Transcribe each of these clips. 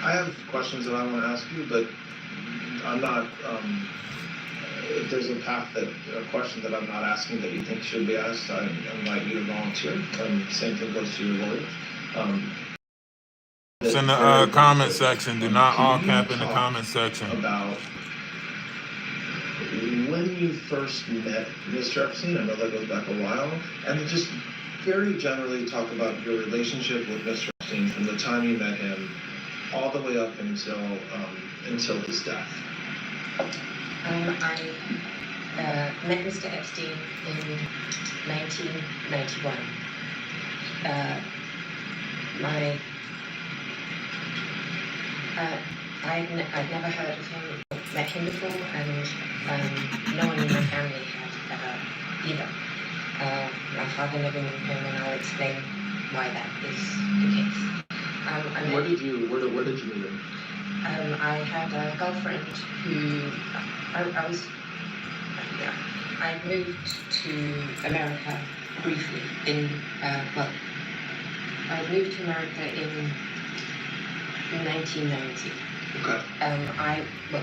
I have questions that I want to ask you, but I'm not, if there's a question that I'm not asking that you think should be asked, I invite you to volunteer. Same thing goes to your lawyers. It's in the comment section. Do not all cap in the comment section. About when you first met Mr. Epstein, I know that goes back a while, and just very generally talk about your relationship with Mr. Epstein from the time you met him all the way up until his death. I met Mr. Epstein in 1991. I'd never heard of him, met him before, and no one in my family had either. My father never knew him, and I'll explain why that is the case. Where did you meet him? I had a girlfriend who I moved to America briefly I moved to America in 1990. Okay.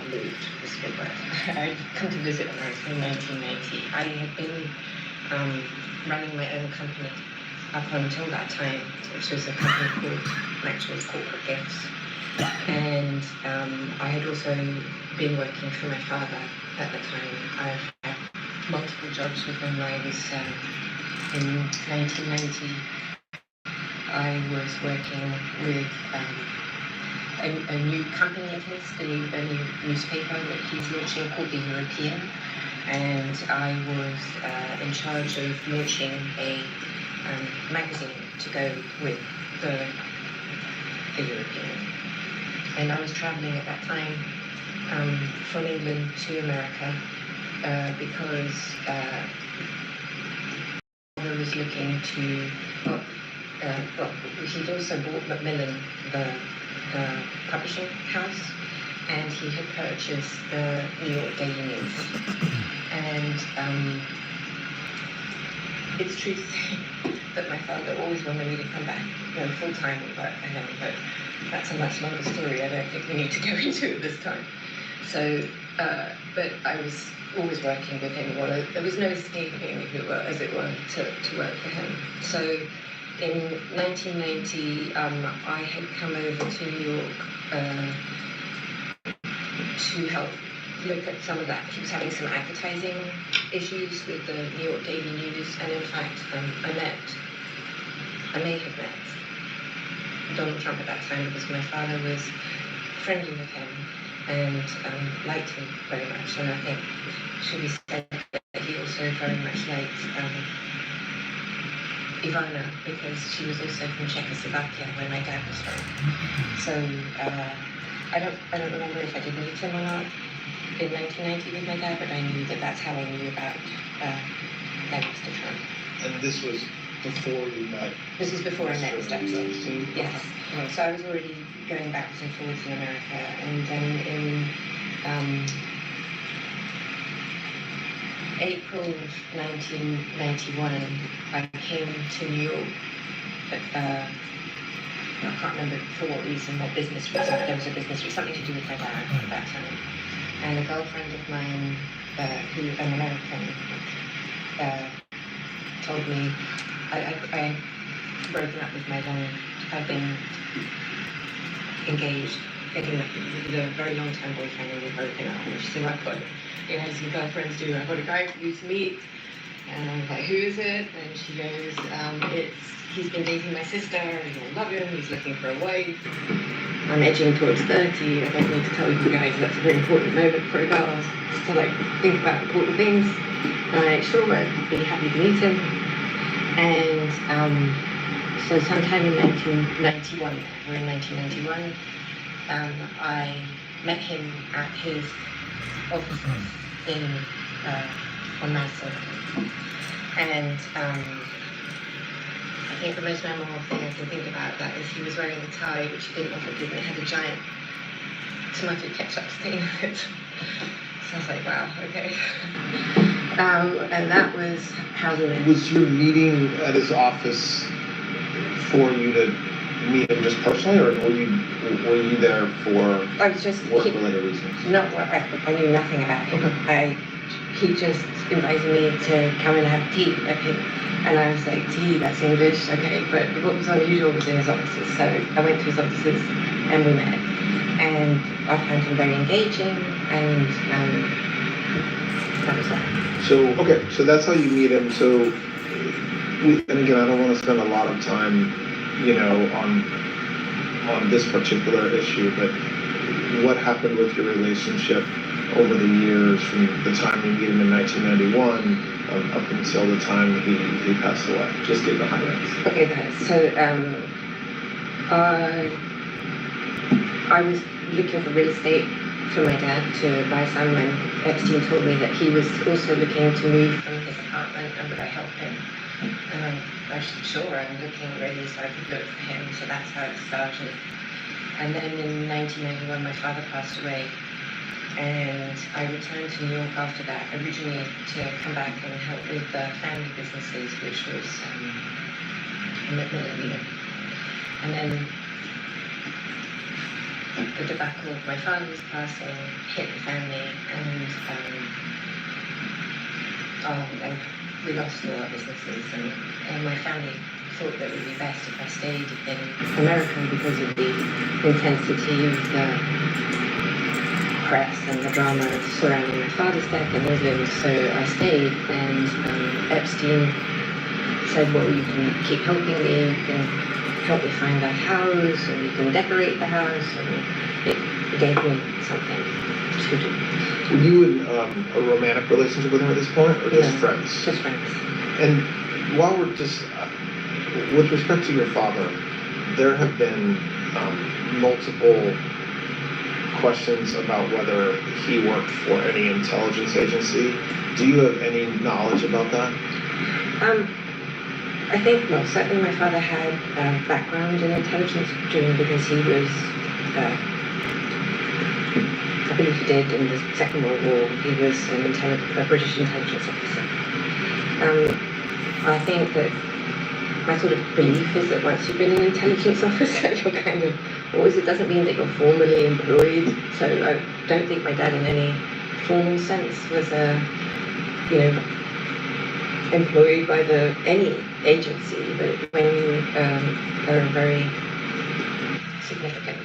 Moved was a good word. I'd come to visit America in 1990. I had been running my own company up until that time, which was a company called Maxwell Corporate Gifts. And I had also been working for my father at the time. I had multiple jobs with him. I was in 1990. I was working with a new company of his, a new newspaper that he's launching called The European, and I was in charge of launching a magazine to go with the European. And I was traveling at that time from England to America because I was looking to, he'd also bought Macmillan, the publishing house, and he had purchased the New York Daily News. And it's true to say that my father always wanted me to come back, full-time with work for him, but that's a much longer story. I don't think we need to go into it this time. So, but I was always working with him. There was no escaping, as it were, to work for him. So in 1990, I had come over to New York to help look at some of that. He was having some advertising issues with the New York Daily News, and in fact, I may have met Donald Trump at that time because my father was friendly with him and liked him very much. And I think it should be said that he also very much liked Ivana, because she was also from Czechoslovakia where my dad was from. So I don't remember if I did meet him or not in 1990 with my dad, but I knew that's how I knew about Mr. Trump. And this was before you met? This was before I met Mr. Epstein. Yes. So I was already going backwards and forwards in America, and then in April of 1991, I came to New York. I can't remember for what reason, what business reason. There was a business reason, something to do with my dad at that time. And a girlfriend of mine, who an American, told me I broken up with I'd been engaged, with a very long time boyfriend, and we broken up. And she said, I've got, as your girlfriends do, I've got a guy for you to meet. And I was like, who is it? And she goes, he's been dating my sister, and I love him, he's looking for a wife. I'm edging towards 30, I don't need to tell you guys that's a very important moment for a girl to think about important things. And I'm like, sure, I'd be happy to meet him. And so sometime in 1991, we're in 1991, I met him at his offices on Maxwell. And I think the most memorable thing I can think about that is he was wearing a tie, which he didn't often do, and it had a giant tomato ketchup stain on it. So I was like, wow, okay. And that was how the... Was your meeting at his office for you to meet him just personally, or were you there for I was just work-related reasons? No, I knew nothing about him. Okay. He just invited me to come and have tea with him. And I was like, tea, that's English, okay. But what was unusual was in his offices. So I went to his offices and we met. And I found him very engaging, and that was that. So that's how you meet him. So, and again, I don't want to spend a lot of time, on this particular issue, but what happened with your relationship over the years from the time you meet him in 1991 up until the time he passed away? Just give the highlights. Okay, guys. So I was looking for real estate for my dad to buy some, and Epstein told me that he was also looking to move from his apartment, and would I help him? And I said, sure, I'm looking already, so I could look for him. So that's how it started. And then in 1991, my father passed away, and I returned to New York after that, originally to come back and help with the family businesses, which was Macmillan. And then the debacle of my father's passing hit the family, and we lost all our businesses, and my family thought that it would be best if I stayed in America because of the intensity of the press and the drama surrounding my father's death in England. So I stayed, and Epstein said, well, you can keep helping me, you can help me find that house, and you can decorate the house, and it gave me something to do. Were you in a romantic relationship with him at this point, or just friends? Just friends. And while we're just, with respect to your father, there have been multiple questions about whether he worked for any intelligence agency. Do you have any knowledge about that? I think, well, certainly my father had a background in intelligence because he was, I believe he did in the Second World War. He was a British intelligence officer. I think that my sort of belief is that once you've been an intelligence officer, you're kind of always, it doesn't mean that you're formally employed. So I don't think my dad in any formal sense was employed by any agency, but when you are a very significant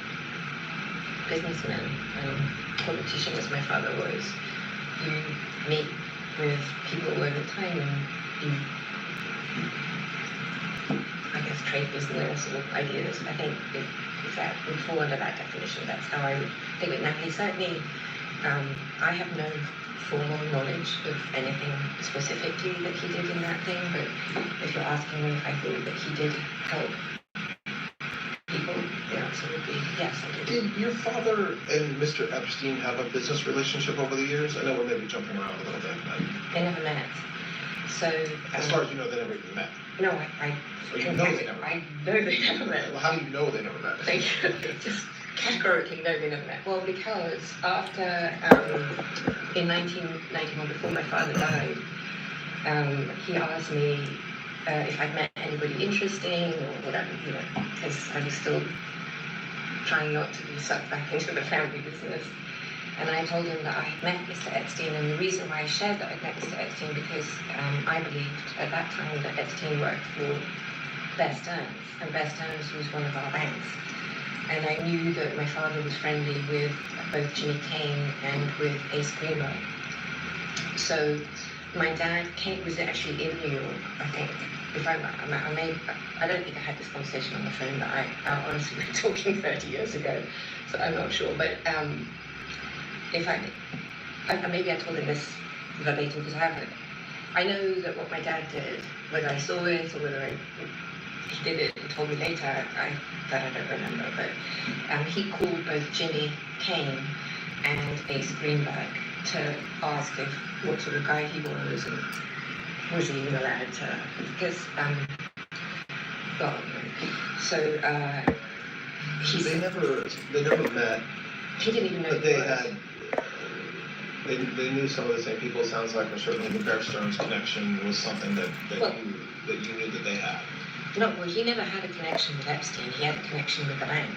businessman and politician, as my father was, you meet with people over time, and you, I guess, trade business or ideas. I think if that would fall under that definition, that's how I would think it. Now, he certainly, I have no formal knowledge of anything specifically that he did in that thing, but if you're asking me if I thought that he did help people, the answer would be yes, I did. Did your father and Mr. Epstein have a business relationship over the years? I know we're maybe jumping around a little bit, but They never met. So as far as you know, they never even met. no, I Or you know they never met. I know they never met. Well, how do you know they never met? Thank you. Just categorically no, they never met. Well, because after in 1991, before my father died, he asked me if I'd met anybody interesting or whatever, because I was still trying not to be sucked back into the family business. And I told him that I had met Mr. Epstein, and the reason why I shared that I'd met Mr. Epstein because I believed at that time that Epstein worked for Bear Stearns, and Bear Stearns was one of our banks. And I knew that my father was friendly with both Jimmy Kane and with Ace Greenberg. So my dad was actually in New York, I think. I don't think I had this conversation on the phone, but I honestly been talking 30 years ago, so I'm not sure. But maybe I told him this verbatim because I haven't. I know that what my dad did, whether I saw it or whether he did it and told me later, I don't remember. But he called both Jimmy Kane and Ace Greenberg to ask what sort of guy he was and was he even allowed to, because They never met. He didn't even know But who he they was. had. They knew some of the same people. It sounds like, or certainly the Bear Stearns connection was something that you knew that they had. Well, he never had a connection with Epstein. He had a connection with the bank.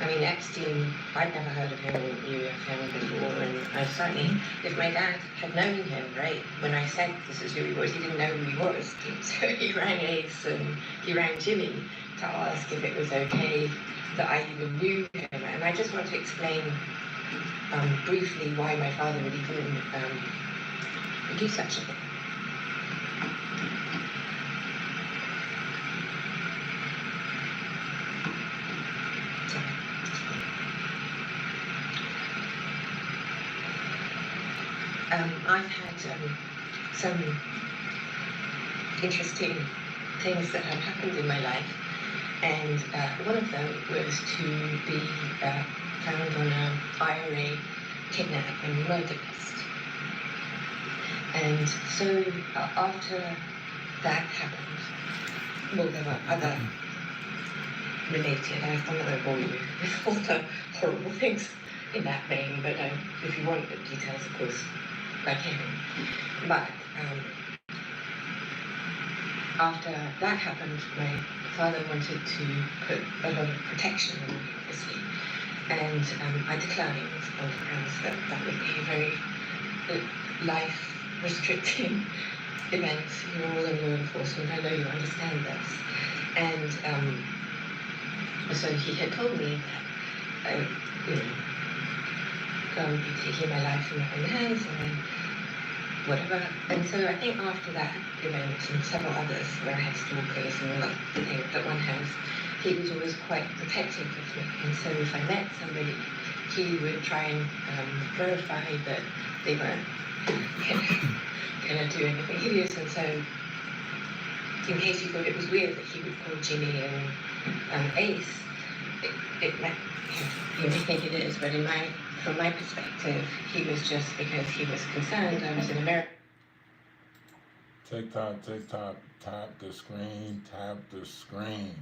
I mean, Epstein, I'd never heard of him or knew of him before, and I certainly, if my dad had known him, right, when I said this is who he was, he didn't know who he was. So he rang Ace and he rang Jimmy to ask if it was okay that I even knew him. And I just want to explain briefly why my father would even do such a thing. I've had some interesting things that have happened in my life, and one of them was to be found on an IRA kidnap and murder list. And so after that happened, well, there were other related, I'm not going to bore you with all the horrible things in that vein, but if you want the details, of course, I can. But after that happened, my father wanted to put a lot of protection on me, obviously, and I declined on the grounds that that would be a very life-restricting event. You're all in law enforcement, I know you understand this. And so he had told me that, be taking my life in my own hands and then whatever. And so I think after that event and several others where I had stalkers and all the things that one has, he was always quite protective of me. And so if I met somebody, he would try and verify that they weren't going to do anything hideous. And so in case you thought it was weird that he would call Jimmy and Ace, it might, you may think it is, but from my perspective, he was just because he was concerned I was in America. TikTok, tap the screen, tap the screen.